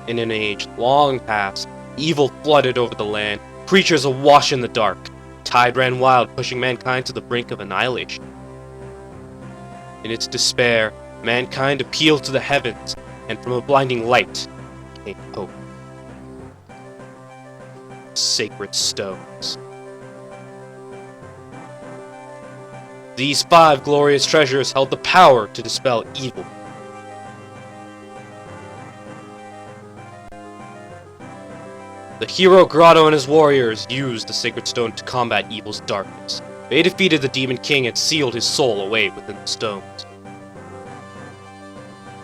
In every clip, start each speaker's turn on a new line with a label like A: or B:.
A: In an age long past, evil flooded over the land, creatures awash in the dark. Tide ran wild, pushing mankind to the brink of annihilation. In its despair, mankind appealed to the heavens, and from a blinding light came hope. Sacred stones. These 5 glorious treasures held the power to dispel evil. The hero Grotto and his warriors used the sacred stone to combat evil's darkness. They defeated the demon king and sealed his soul away within the stones.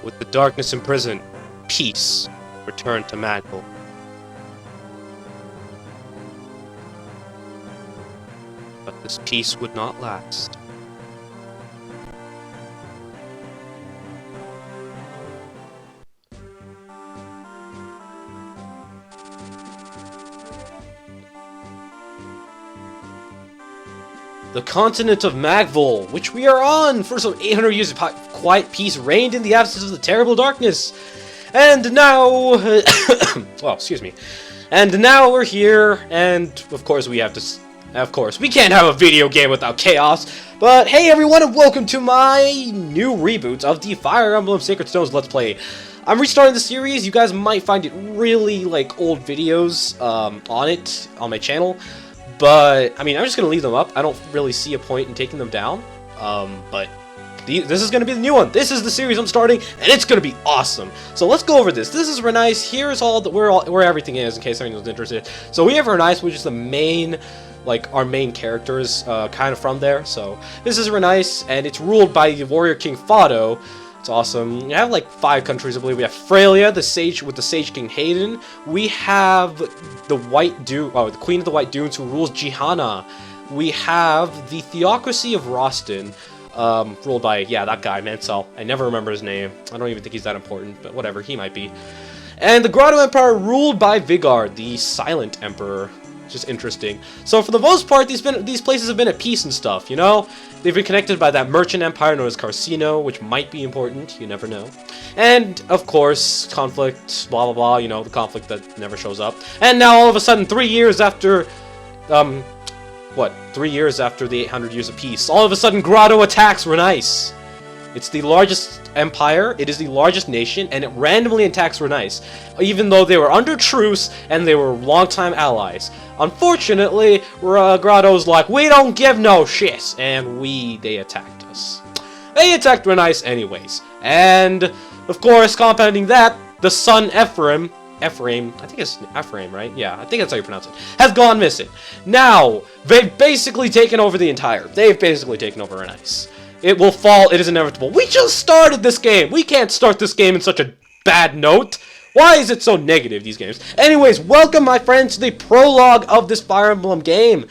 A: With the darkness imprisoned, peace returned to Magpul. But this peace would not last. The continent of Magvul, which we are on for some 800 years of quiet peace, reigned in the absence of the terrible darkness. And now, well, excuse me. And now we're here, and of course we have to, we can't have a video game without chaos. But hey everyone, and welcome to my new reboot of the Fire Emblem Sacred Stones Let's Play. I'm restarting the series. You guys might find it really like old videos on my channel. But, I mean, I'm just going to leave them up. I don't really see a point in taking them down. But this is going to be the new one. This is the series I'm starting, and it's going to be awesome. So let's go over this. This is Renais. Here's where everything is, in case anyone's interested. So we have Renais, which is the main, like, our main characters, kind of from there. So this is Renais, and it's ruled by the warrior king Fado. It's awesome. We have like 5 countries, I believe. We have Frelia, the sage with the Sage King Hayden. We have the the Queen of the White Dunes who rules Jihana. We have the Theocracy of Roston, ruled by, yeah, that guy, Mansell. I never remember his name. I don't even think he's that important, but whatever, he might be. And the Grotto Empire ruled by Vigard, the Silent Emperor. Just interesting. So for the most part, these places have been at peace and stuff, you know? They've been connected by that merchant empire known as Carcino, which might be important, you never know. And, of course, conflict, blah blah blah, you know, the conflict that never shows up. And now, all of a sudden, 3 years after, 3 years after the 800 years of peace, all of a sudden, Grotto attacks Renais. It's the largest empire, it is the largest nation, and it randomly attacks Renais, even though they were under truce and they were longtime allies. Unfortunately, Grotto's like, we don't give no shit, and they attacked us. They attacked Renais anyways, and of course, compounding that, the son Ephraim, I think it's Ephraim, right? Yeah, I think that's how you pronounce it, has gone missing. Now, they've basically taken over Renais. It will fall, it is inevitable. We just started this game! We can't start this game in such a bad note! Why is it so negative, these games? Anyways, welcome, my friends, to the prologue of this Fire Emblem game.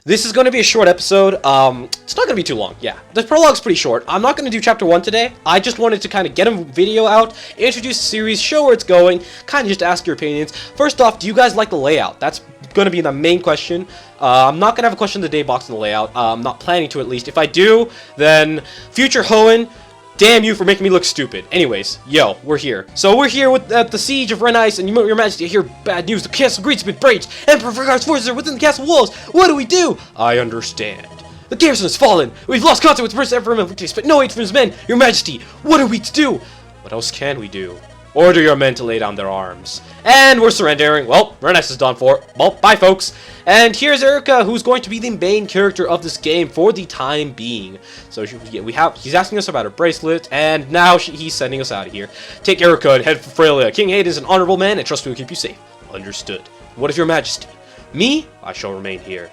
A: This is going to be a short episode. It's not going to be too long, yeah. The prologue's pretty short. I'm not going to do Chapter 1 today. I just wanted to kind of get a video out, introduce the series, show where it's going, kind of just ask your opinions. First off, do you guys like the layout? That's going to be the main question. I'm not going to have a question of the day box in the layout. I'm not planning to, at least. If I do, then future Hoenn, damn you for making me look stupid. Anyways, yo, we're here. So we're here at the siege of Renais, and your majesty, I hear bad news. The castle gates have been breached. Emperor Vigard's forces are within the castle walls. What do we do? I understand. The garrison has fallen. We've lost contact with the Prince Emperor, but no aid from his men. Your majesty, what are we to do? What else can we do? Order your men to lay down their arms. And we're surrendering. Well, Renais is done for. Well, bye, folks. And here's Erica, who's going to be the main character of this game for the time being. So he's asking us about her bracelet, and now he's sending us out of here. Take Erica and head for Frelia. King Hayden is an honorable man, and trust me will keep you safe. Understood. What of your majesty? Me? I shall remain here.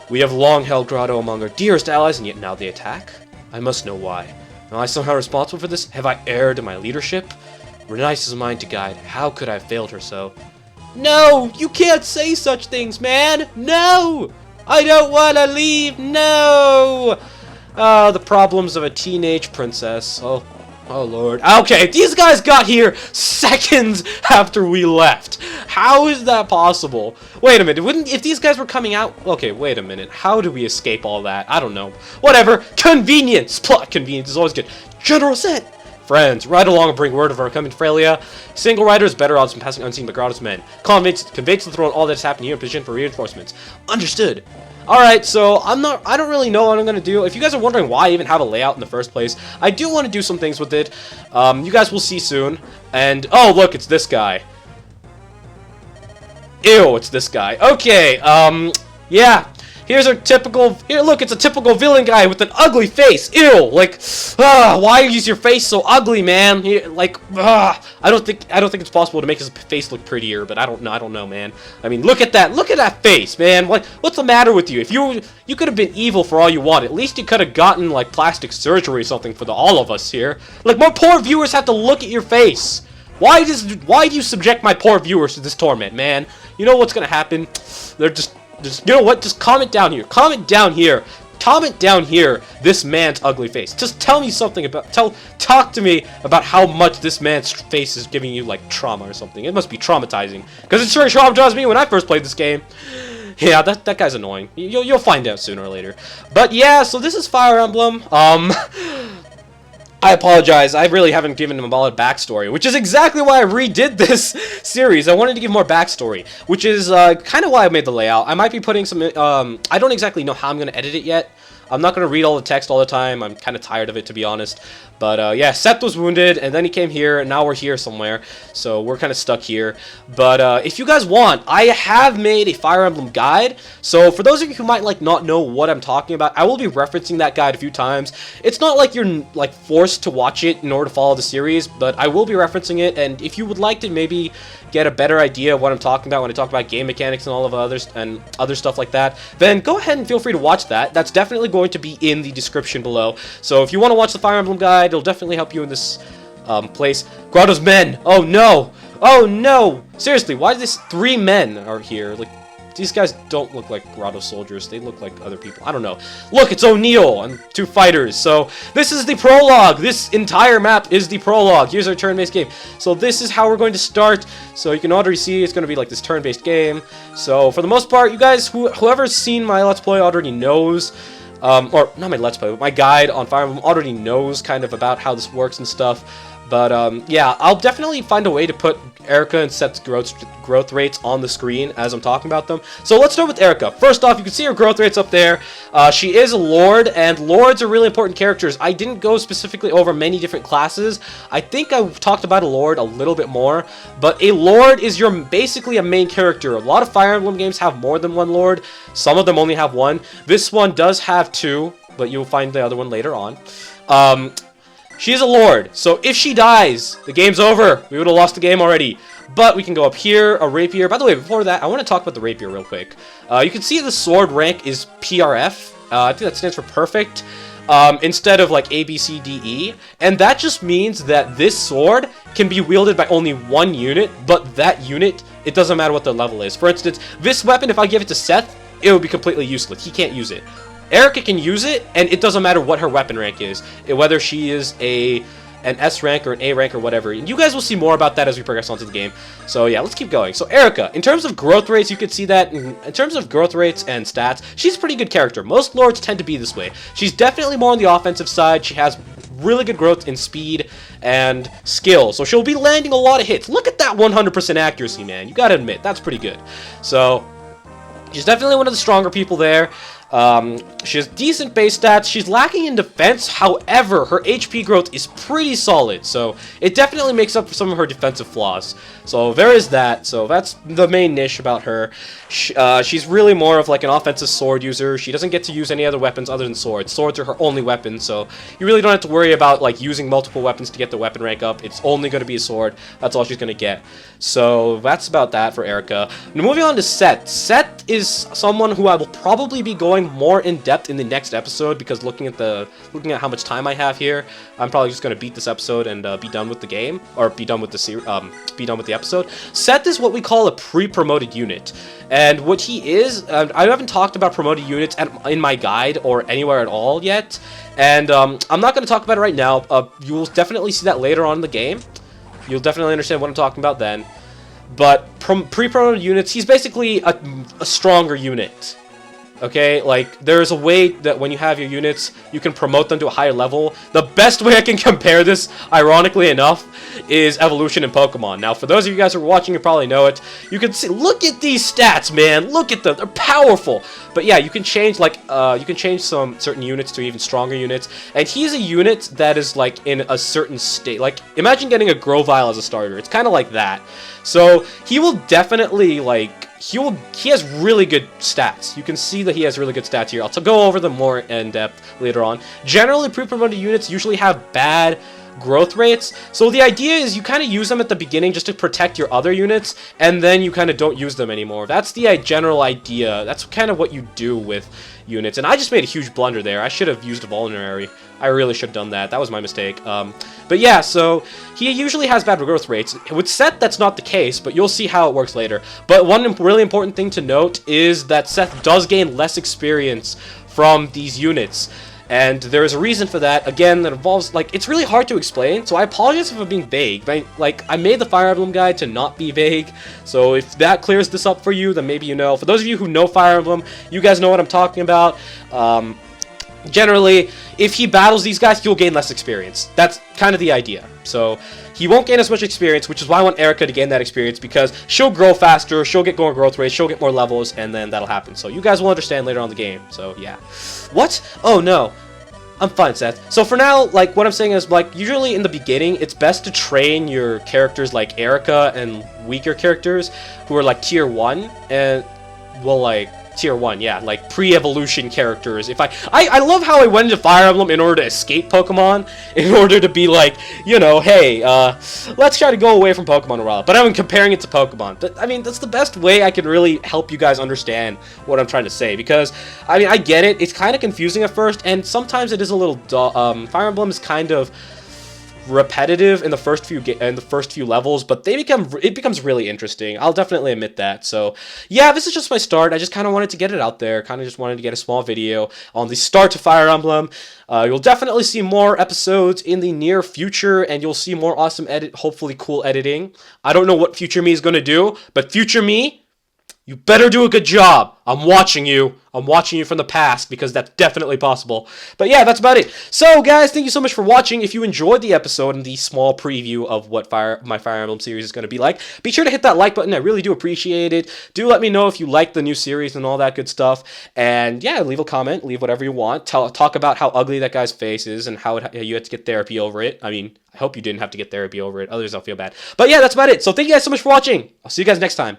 A: We have long held Grotto among our dearest allies, and yet now they attack? I must know why. Am I somehow responsible for this? Have I erred in my leadership? Renais is mine to guide. How could I have failed her so? No! You can't say such things, man! No! I don't want to leave! No! The problems of a teenage princess. Oh lord. Okay, these guys got here seconds after we left. How is that possible? Wait a minute, if these guys were coming out... Okay, wait a minute. How do we escape all that? I don't know. Whatever. Convenience! Plot convenience is always good. General Set! friends. Ride along and bring word of our coming Frelia. Single rider is better odds than passing unseen by Grotto's men. Convey to the throne all that has happened here in position for reinforcements. Understood. Alright, so I don't really know what I'm gonna do. If you guys are wondering why I even have a layout in the first place, I do want to do some things with it. You guys will see soon. And, oh, look, it's this guy. Ew, it's this guy. Okay, yeah. Here's our typical, here, look, it's a typical villain guy with an ugly face. Ew, like, why is your face so ugly, man? Like, I don't think it's possible to make his face look prettier, but I don't know, man. I mean, look at that face, man. What's the matter with you? If you could have been evil for all you want. At least you could have gotten, like, plastic surgery or something for all of us here. Like, more poor viewers have to look at your face. Why do you subject my poor viewers to this torment, man? You know what's gonna happen? They're just, you know what? Just comment down here. Comment down here. Comment down here this man's ugly face. Just tell me something about, talk to me about how much this man's face is giving you, like, trauma or something. It must be traumatizing. Because it sure traumatized me when I first played this game. Yeah, that guy's annoying. You'll find out sooner or later. But yeah, so this is Fire Emblem. I apologize, I really haven't given him a solid backstory, which is exactly why I redid this series. I wanted to give more backstory, which is kind of why I made the layout. I might be putting some, I don't exactly know how I'm going to edit it yet. I'm not going to read all the text all the time. I'm kind of tired of it, to be honest. But, yeah, Seth was wounded, and then he came here, and now we're here somewhere. So we're kind of stuck here. But, if you guys want, I have made a Fire Emblem guide. So for those of you who might, like, not know what I'm talking about, I will be referencing that guide a few times. It's not like you're, like, forced to watch it in order to follow the series, but I will be referencing it. And if you would like to maybe get a better idea of what I'm talking about when I talk about game mechanics and all of others and other stuff like that, then go ahead and feel free to watch that. That's definitely going to be in the description below. So if you want to watch the Fire Emblem guide, it'll definitely help you in this place. Grotto's men! Oh no! Oh no! Seriously, why are these 3 men are here? Like, these guys don't look like Grotto soldiers. They look like other people. I don't know. Look, it's O'Neil and 2 fighters. So this is the prologue. This entire map is the prologue. Here's our turn-based game. So this is how we're going to start. So you can already see it's going to be like this turn-based game. So for the most part, you guys, whoever's seen my Let's Play already knows, or not my Let's Play, but my guide on Fire Emblem already knows kind of about how this works and stuff. But, yeah, I'll definitely find a way to put Erica and Seth's growth rates on the screen as I'm talking about them. So let's start with Erica. First off, you can see her growth rates up there. She is a Lord, and Lords are really important characters. I didn't go specifically over many different classes. I think I talked about a Lord a little bit more, but a Lord is basically a main character. A lot of Fire Emblem games have more than one Lord. Some of them only have one. This one does have 2, but you'll find the other one later on. She is a Lord, so if she dies, the game's over. We would have lost the game already. But we can go up here, a Rapier. By the way, before that, I want to talk about the Rapier real quick. You can see the sword rank is PRF. I think that stands for Perfect, instead of like A, B, C, D, E. And that just means that this sword can be wielded by only 1 unit, but that unit, it doesn't matter what the level is. For instance, this weapon, if I give it to Seth, it would be completely useless. He can't use it. Erica can use it, and it doesn't matter what her weapon rank is, whether she is an S rank or an A rank or whatever. And you guys will see more about that as we progress onto the game. So yeah, let's keep going. So Erica, in terms of growth rates, you can see that in terms of growth rates and stats, she's a pretty good character. Most Lords tend to be this way. She's definitely more on the offensive side. She has really good growth in speed and skill, so she'll be landing a lot of hits. Look at that 100% accuracy, man. You gotta admit, that's pretty good. So she's definitely one of the stronger people there. She has decent base stats. She's lacking in defense. However, her HP growth is pretty solid, so it definitely makes up for some of her defensive flaws. So there is that. So that's the main niche about her. She's really more of like an offensive sword user. She doesn't get to use any other weapons other than swords. Swords are her only weapon, so you really don't have to worry about like using multiple weapons to get the weapon rank up. It's only going to be a sword. That's all she's going to get. So that's about that for Erica. Now moving on to Seth. Seth is someone who I will probably be going more in depth in the next episode, because looking at how much time I have here, I'm probably just going to beat this episode and be done with the game, or be done with the episode. Seth is what we call a pre-promoted unit, and what he is, I haven't talked about promoted units in my guide or anywhere at all yet, and I'm not going to talk about it right now. You will definitely see that later on in the game. You'll definitely understand what I'm talking about then. But pre-promoted units, he's basically a stronger unit. Okay, like, there's a way that when you have your units, you can promote them to a higher level. The best way I can compare this, ironically enough, is evolution in Pokemon. Now, for those of you guys who are watching, you probably know it. You can see, look at these stats, man. Look at them. They're powerful. But yeah, you can change, like, you can change some certain units to even stronger units. And he's a unit that is, like, in a certain state. Like, imagine getting a Grovyle as a starter. It's kind of like that. So, he will definitely, like, he has really good stats. You can see that he has really good stats here. I'll go over them more in depth later on. Generally, pre-promoted units usually have bad growth rates, so the idea is you kind of use them at the beginning just to protect your other units, and then you kind of don't use them anymore. That's the general idea. That's kind of what you do with units, and I just made a huge blunder there. I should have used a Vulnerary. I really should have done that. That was my mistake. But yeah, so he usually has bad growth rates. With Seth, that's not the case, but you'll see how it works later. But one really important thing to note is that Seth does gain less experience from these units. And there is a reason for that, again, that involves, like, it's really hard to explain, so I apologize if I'm being vague. I made the Fire Emblem guide to not be vague, so if that clears this up for you, then maybe you know. For those of you who know Fire Emblem, you guys know what I'm talking about. Generally, if he battles these guys, he'll gain less experience. That's kind of the idea. So, he won't gain as much experience, which is why I want Erica to gain that experience, because she'll grow faster, she'll get more growth rates, she'll get more levels, and then that'll happen. So, you guys will understand later on in the game. So, yeah. What? Oh, no. I'm fine, Seth. So for now, like, what I'm saying is, like, usually in the beginning, it's best to train your characters like Erica and weaker characters who are, like, tier 1, and, well, like, tier 1, yeah, like, pre-evolution characters. If I love how I went into Fire Emblem in order to escape Pokemon, in order to be like, you know, hey, let's try to go away from Pokemon a while, but I'm comparing it to Pokemon. But, I mean, that's the best way I can really help you guys understand what I'm trying to say, because, I mean, I get it, it's kind of confusing at first, and sometimes it is a little dull. Fire Emblem is kind of repetitive in the first few levels, but it becomes really interesting. I'll definitely admit that. So yeah, this is just my start. I just kind of wanted to get it out there. Kind of just wanted to get a small video on the start to Fire Emblem. You'll definitely see more episodes in the near future, and you'll see more awesome hopefully cool editing. I don't know what future me is going to do, but future me, you better do a good job. I'm watching you. I'm watching you from the past, because that's definitely possible. But yeah, that's about it. So, guys, thank you so much for watching. If you enjoyed the episode and the small preview of what my Fire Emblem series is going to be like, be sure to hit that like button. I really do appreciate it. Do let me know if you like the new series and all that good stuff. And yeah, leave a comment. Leave whatever you want. Talk about how ugly that guy's face is and how you had to get therapy over it. I mean, I hope you didn't have to get therapy over it. Others, I'll feel bad. But yeah, that's about it. So thank you guys so much for watching. I'll see you guys next time.